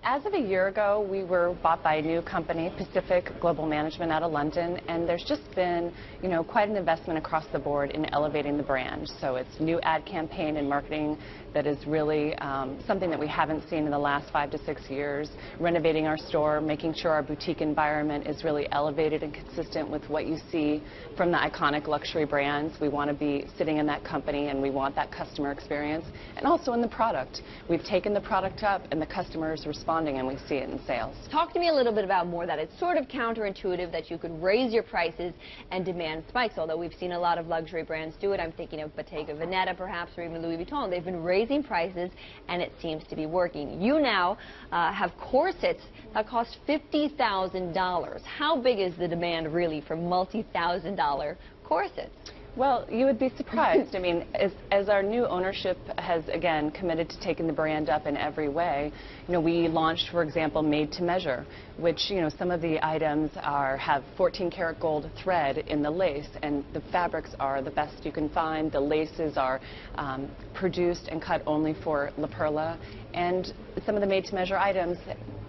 As of a year ago, we were bought by a new company, Pacific Global Management out of London, and there's just been, quite an investment across the board in elevating the brand. So it's new ad campaign and marketing that is really something that we haven't seen in the last 5 to 6 years. Renovating our store, making sure our boutique environment is really elevated and consistent with what you see from the iconic luxury brands. We want to be sitting in that company, and we want that customer experience. And also in the product. We've taken the product up, and the customer is responding, and we see it in sales. Talk to me a little bit about more that. It's sort of counterintuitive that you could raise your prices and demand spikes, although we've seen a lot of luxury brands do it. I'm thinking of Bottega Veneta, perhaps, or even Louis Vuitton. They've been raising prices, and it seems to be working. You now have corsets that cost $50,000. How big is the demand, really, for multi-thousand-dollar corsets? Well, you would be surprised. I mean, as our new ownership has, again, committed to taking the brand up in every way, we launched, for example, made to measure, which, some of the items have 14-karat gold thread in the lace, and the fabrics are the best you can find. The laces are produced and cut only for La Perla, and some of the made to measure items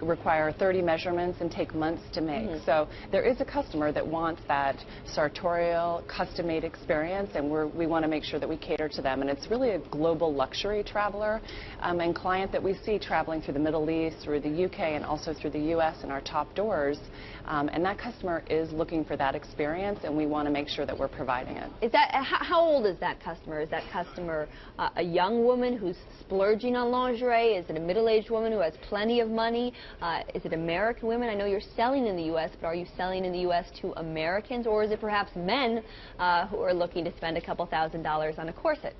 require 30 measurements and take months to make. So there is a customer that wants that sartorial, custom-made experience, and we want to make sure that we cater to them. And it's really a global luxury traveler and client that we see traveling through the Middle East, through the UK, and also through the US in our top doors. And that customer is looking for that experience, and we want to make sure that we're providing it. How old is that customer? Is that customer a young woman who's splurging on lingerie? Is it a middle-aged woman who has plenty of money? Is it American women? I know you're selling in the U.S., but are you selling in the U.S. to Americans, or is it perhaps men who are looking to spend a couple $1,000s on a corset?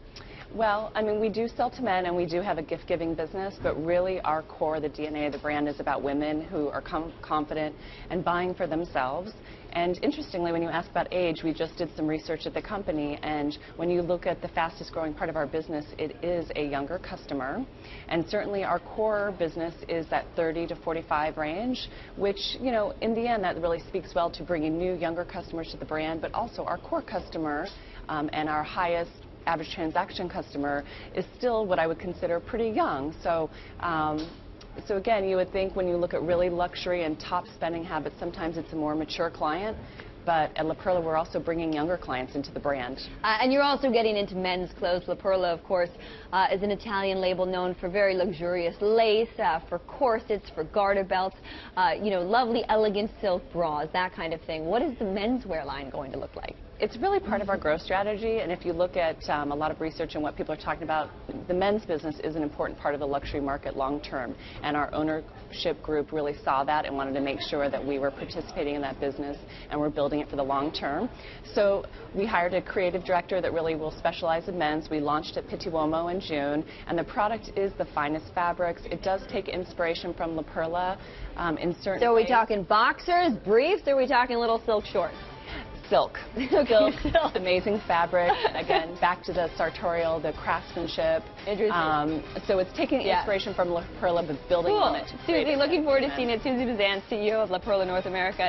Well, I mean, we do sell to men, and we do have a gift-giving business, but really our core, the DNA of the brand, is about women who are confident and buying for themselves. And interestingly, when you ask about age, we just did some research at the company, and when you look at the fastest growing part of our business, it is a younger customer. And certainly our core business is that 30 to 45 range, which, in the end, that really speaks well to bringing new, younger customers to the brand, but also our core customer and our highest average transaction customer is still what I would consider pretty young. So again, you would think when you look at really luxury and top spending habits, sometimes it's a more mature client. But at La Perla, we're also bringing younger clients into the brand. And you're also getting into men's clothes. La Perla, of course, is an Italian label known for very luxurious lace, for corsets, for garter belts, lovely, elegant silk bras, that kind of thing. What is the menswear line going to look like? It's really part of our growth strategy, and if you look at a lot of research and what people are talking about, the men's business is an important part of the luxury market long term, and our ownership group really saw that and wanted to make sure that we were participating in that business and we're building it for the long term. So we hired a creative director that really will specialize in men's. We launched at Pitti Uomo in June, and the product is the finest fabrics. It does take inspiration from La Perla in certain So are we ways. talking boxers, briefs, or are we talking little silk shorts? Silk. Silk. Amazing fabric. Again, back to the sartorial, the craftsmanship. Interesting. So it's taking inspiration from La Perla, but building on it. Suzy, looking forward to seeing it. Suzy Biszantz, CEO of La Perla North America.